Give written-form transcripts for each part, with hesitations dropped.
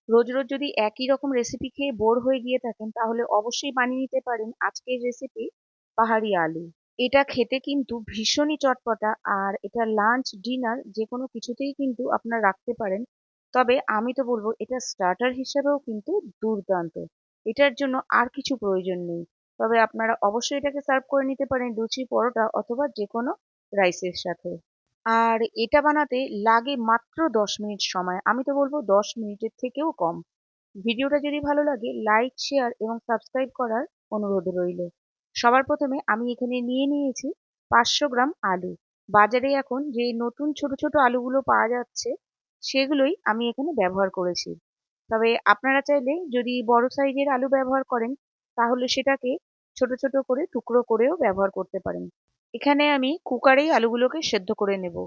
রোজ রোজ যদি একই রকম রেসিপি খেয়ে বোর হয়ে গিয়ে থাকেন তাহলে অবশ্যই বানিয়ে নিতে পারেন আজকের রেসিপি পাহাড়ি আলু। এটা খেতে কিন্তু ভীষণই চটপটা, আর এটা লাঞ্চ ডিনার যে কোনো কিছুতেই কিন্তু আপনারা রাখতে পারেন। তবে আমি তো বলবো এটা স্টার্টার হিসেবেও কিন্তু দুর্দান্ত। এটার জন্য আর কিছু প্রয়োজন নেই। তবে আপনারা অবশ্যই এটাকে সার্ভ করে নিতে পারেন লুচি, পরোটা অথবা যে কোনো রাইসের সাথে। আর এটা বানাতে লাগে মাত্র 10 মিনিট সময়। আমি তো বলবো 10 মিনিটের থেকেও কম। ভিডিওটা যদি ভালো লাগে লাইক, শেয়ার এবং সাবস্ক্রাইব করার অনুরোধ রইল। সবার প্রথমে আমি এখানে নিয়ে নিয়েছি 500 গ্রাম আলু। বাজারে এখন যে নতুন ছোট ছোট আলুগুলো পাওয়া যাচ্ছে সেগুলোই আমি এখানে ব্যবহার করেছি। তবে আপনারা চাইলে যদি বড় সাইজের আলু ব্যবহার করেন তাহলে সেটাকে ছোট ছোট করে টুকরো করেও ব্যবহার করতে পারেন। এখানে আমি কুকারেই আলুগুলোকে সেদ্ধ করে নেব।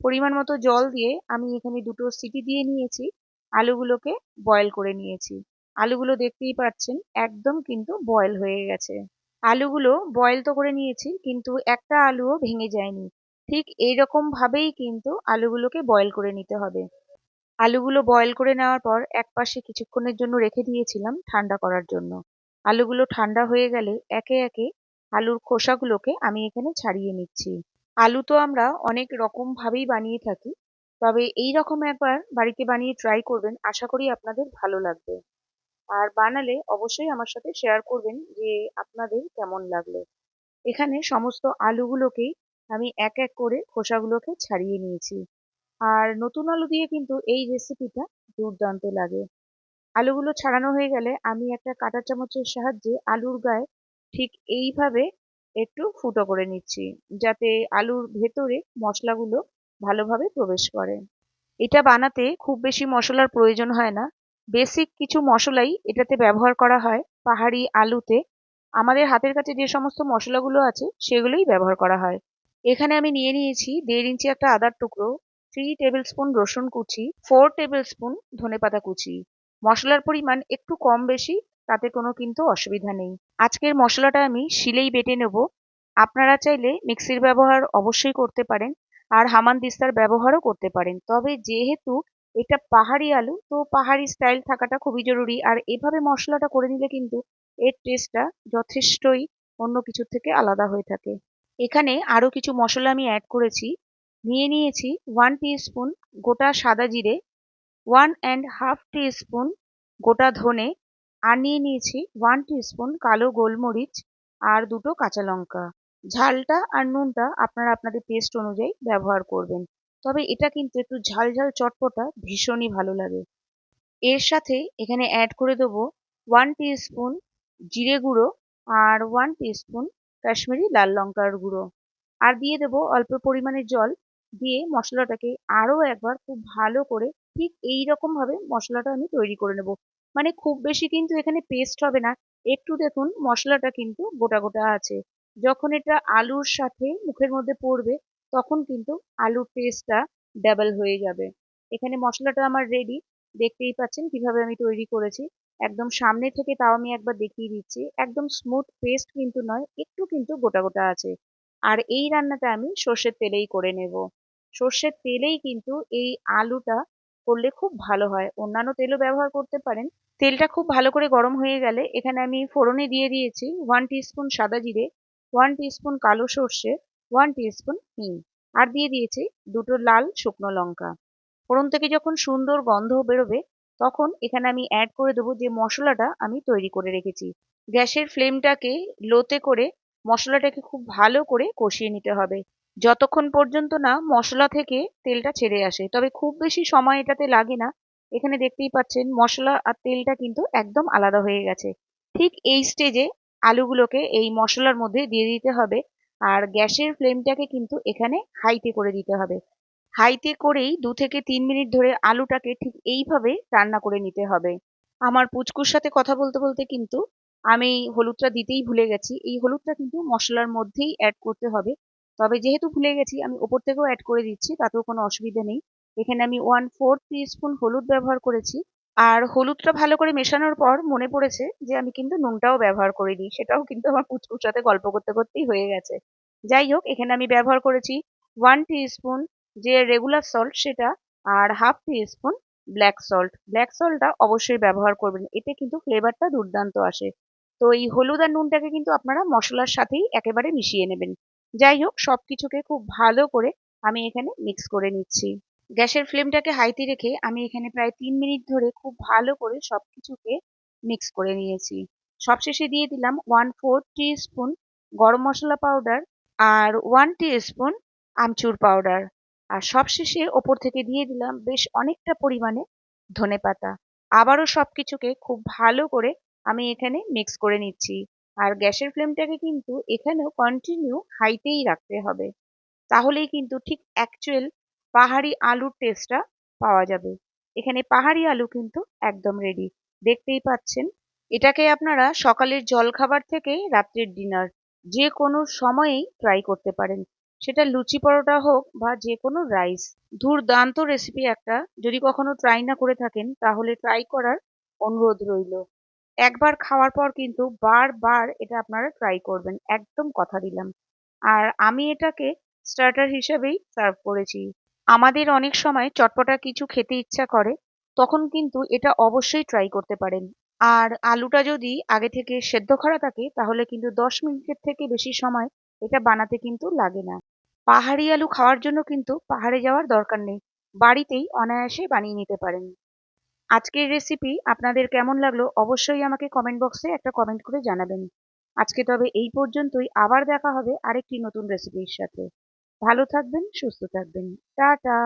পরিমাণ মতো জল দিয়ে আমি এখানে দুটো সিটি দিয়ে নিয়েছি। আলুগুলোকে বয়েল করে নিয়েছি। আলুগুলো দেখতেই পাচ্ছেন একদম কিন্তু বয়েল হয়ে গেছে। আলুগুলো বয়েল তো করে নিয়েছি কিন্তু একটা আলুও ভেঙে যায়নি। ঠিক এইরকম ভাবেই কিন্তু আলুগুলোকে বয়েল করে নিতে হবে। আলুগুলো বয়েল করে নেওয়ার পর একপাশে কিছুক্ষণের জন্য রেখে দিয়েছিলাম ঠান্ডা করার জন্য। আলুগুলো ঠান্ডা হয়ে গেলে একে একে আলুর খোসাগুলোকে আমি এখানে ছাড়িয়ে নিচ্ছি। আলু তো আমরা অনেক রকম ভাবেই বানিয়ে থাকি, তবে এই রকম একবার বাড়িতে বানিয়ে ট্রাই করবেন, আশা করি আপনাদের ভালো লাগবে। আর বানালে অবশ্যই আমার সাথে শেয়ার করবেন যে আপনাদের কেমন লাগলো। এখানে সমস্ত আলুগুলোকেই আমি এক এক করে খোসাগুলোকে ছাড়িয়ে নিয়েছি। আর নতুন আলু দিয়ে কিন্তু এই রেসিপিটা দুর্দান্ত লাগে। আলুগুলো ছাড়ানো হয়ে গেলে আমি একটা কাঁটা চামচের সাহায্যে আলুর গায়ে ঠিক এইভাবে একটু ফুটো করে নিচ্ছি, যাতে আলুর ভেতরে মশলাগুলো ভালোভাবে প্রবেশ করে। এটা বানাতে খুব বেশি মশলার প্রয়োজন হয় না। বেসিক কিছু মশলাই এটাতে ব্যবহার করা হয় পাহাড়ি আলুতে। আমাদের হাতের কাছে যে সমস্ত মশলাগুলো আছে সেগুলোই ব্যবহার করা হয়। এখানে আমি নিয়ে নিয়েছি 1.5 ইঞ্চি একটা আদার টুকরো, 3 টেবিল স্পুন রসুন কুচি, 4 টেবিল স্পুন ধনেপাতা কুচি। মশলার পরিমাণ একটু কম বেশি, তাতে কোনো কিন্তু অসুবিধা নেই। আজকের মশলাটা আমি শিলেই বেটে নেব। আপনারা চাইলে মিক্সির ব্যবহার অবশ্যই করতে পারেন, আর হামানদিস্তার ব্যবহারও করতে পারেন। তবে যেহেতু এটা পাহাড়ি আলু, তো পাহাড়ি স্টাইল থাকাটা খুবই জরুরি, আর এভাবে মশলাটা করে নিলে কিন্তু এর টেস্টটা যথেষ্টই অন্য কিছুর থেকে আলাদা হয়ে থাকে। এখানে আরো কিছু মশলা আমি অ্যাড করেছি। নিয়ে নিয়েছি 1 টিস্পুন গোটা সাদা জিরে, 1.5 টিস্পুন গোটা ধনে, আর নিয়ে নিয়েছি 1 টিস্পুন কালো গোলমরিচ, আর দুটো কাঁচা লঙ্কা। ঝালটা আর নুনটা আপনারা আপনাদের টেস্ট অনুযায়ী ব্যবহার করবেন। তবে এটা কিন্তু একটু ঝাল ঝাল চটপটা ভীষণই ভালো লাগে। এর সাথে এখানে অ্যাড করে দেবো 1 টিস্পুন জিরে গুঁড়ো, আর 1 টিস্পুন কাশ্মীরি লাল লঙ্কার গুঁড়ো, আর দিয়ে দেবো অল্প পরিমাণে জল। দিয়ে মশলাটাকে আরো একবার খুব ভালো করে ঠিক এই রকম ভাবে মশলাটা আমি তৈরি করে নেব। মানে খুব বেশি কিন্তু এখানে পেস্ট হবে না। একটু দেখুন মশলাটা কিন্তু গোটা গোটা আছে। যখন এটা আলুর সাথে মুখের মধ্যে পড়বে তখন কিন্তু আলুর টেস্টটা ডাবল হয়ে যাবে। এখানে মশলাটা আমার রেডি। দেখতেই পাচ্ছেন কিভাবে আমি তৈরি করেছি। একদম সামনে থেকে তাও আমি একবার দেখিয়ে দিচ্ছি, একদম স্মুথ পেস্ট কিন্তু নয়, একটু কিন্তু গোটা গোটা আছে। আর এই রান্নাটা আমি সর্ষের তেলেই করে নেব। সর্ষের তেলেই কিন্তু এই আলুটা করলে খুব ভালো হয়, অন্যান্য তেলও ব্যবহার করতে পারেন। তেলটা খুব ভালো করে গরম হয়ে গেলে এখানে আমি ফোড়নে দিয়ে দিয়েছি 1 টিস্পুন সাদা জিরে, 1 টিস্পুন কালো সর্ষে, 1 টিস্পুন হিং, আর দিয়ে দিয়েছি দুটো লাল শুকনো লঙ্কা। ফোড়ন থেকে যখন সুন্দর গন্ধ বেরোবে তখন এখানে আমি অ্যাড করে দেবো যে মশলাটা আমি তৈরি করে রেখেছি। গ্যাসের ফ্লেমটাকে লোতে করে মশলাটাকে খুব ভালো করে কষিয়ে নিতে হবে যতক্ষণ পর্যন্ত না মশলা থেকে তেলটা ছেড়ে আসে। তবে খুব বেশি সময় এটাতে লাগে না। এখানে দেখতেই পাচ্ছেন মশলা আর তেলটা কিন্তু একদম আলাদা হয়ে গেছে। ঠিক এই স্টেজে আলুগুলোকে এই মশলার মধ্যে দিয়ে দিতে হবে। আর গ্যাসের ফ্লেমটাকে কিন্তু এখানে হাইতে করে দিতে হবে। হাইতে করেই 2 থেকে 3 মিনিট ধরে আলুটাকে ঠিক এইভাবে রান্না করে নিতে হবে। আমার পুচকুর সাথে কথা বলতে বলতে কিন্তু আমি হলুদটা দিতেই ভুলে গেছি। এই হলুদটা কিন্তু মশলার মধ্যেই অ্যাড করতে হবে। তবে যেহেতু ভুলে গেছি আমি ওপর থেকেও অ্যাড করে দিচ্ছি, তাতেও কোনো অসুবিধা নেই। এখানে আমি 1/4 টিস্পুন হলুদ ব্যবহার করেছি। আর হলুদটা ভালো করে মেশানোর পর মনে পড়েছে যে আমি কিন্তু নুনটাও ব্যবহার করিনি, সেটাও কিন্তু আমার পুচকুর সাথে গল্প করতে করতেই হয়ে গেছে। যাই হোক, এখানে আমি ব্যবহার করেছি 1 টিস্পুন যে রেগুলার সল্ট সেটা, আর 1/2 টিস্পুন ব্ল্যাক সল্টটা অবশ্যই ব্যবহার করবেন, এতে কিন্তু ফ্লেভারটা দুর্দান্ত আসে। তো এই হলুদ আর নুনটাকে কিন্তু আপনারা মশলার সাথেই একেবারে মিশিয়ে নেবেন। যাই হোক, সবকিছুকে খুব ভালো করে আমি এখানে মিক্স করে নিচ্ছি। গ্যাসের ফ্লেমটাকে হাইতে রেখে আমি এখানে প্রায় 3 মিনিট ধরে খুব ভালো করে সবকিছুকে মিক্স করে নিয়েছি। সবশেষে দিয়ে দিলাম 1/4 টিস্পুন গরম মশলা পাউডার আর 1 টিস্পুন আমচুর পাউডার। আর সবশেষে ওপর থেকে দিয়ে দিলাম বেশ অনেকটা পরিমাণে ধনেপাতা। আবারও সবকিছুকে খুব ভালো করে আমি এখানে মিক্স করে নিচ্ছি। আর গ্যাসের ফ্লেমটাকে কিন্তু এখানেও কন্টিনিউ হাইতেই রাখতে হবে। তাহলেই কিন্তু ঠিক অ্যাকচুয়াল পাহাড়ি আলুর টেস্টটা পাওয়া যাবে। এখানে পাহাড়ি আলু কিন্তু একদম রেডি। দেখতেই পাচ্ছেন। এটাকে আপনারা সকালের জলখাবার থেকে রাত্রের ডিনার যে কোনো সময়েই ট্রাই করতে পারেন। সেটা লুচি পরোটা হোক বা যে কোনো রাইস। দুর্দান্ত রেসিপি একটা। যদি কখনো ট্রাই না করে থাকেন তাহলে ট্রাই করার অনুরোধ রইল। একবার খাওয়ার পর কিন্তু বারবার এটা আপনারা ট্রাই করবেন। একদম কথা দিলাম। আর আমি এটাকে স্টার্টার হিসেবেই সার্ভ করেছি। আমাদের অনেক সময় চটপটা কিছু খেতে ইচ্ছা করে, তখন কিন্তু এটা অবশ্যই ট্রাই করতে পারেন। আর আলুটা যদি আগে থেকে সেদ্ধ করা থাকে তাহলে কিন্তু 10 মিনিটের থেকে বেশি সময় এটা বানাতে কিন্তু লাগে না। পাহাড়ি আলু খাওয়ার জন্য কিন্তু পাহাড়ে যাওয়ার দরকার নেই, বাড়িতেই অনায়াসে বানিয়ে নিতে পারেন। আজকের রেসিপি আপনাদের কেমন লাগলো অবশ্যই আমাকে কমেন্ট বক্সে একটা কমেন্ট করে জানাবেন। আজকে তবে এই পর্যন্তই, আবার দেখা হবে আরেকটি নতুন রেসিপির সাথে। ভালো থাকবেন, সুস্থ থাকবেন। টাটা।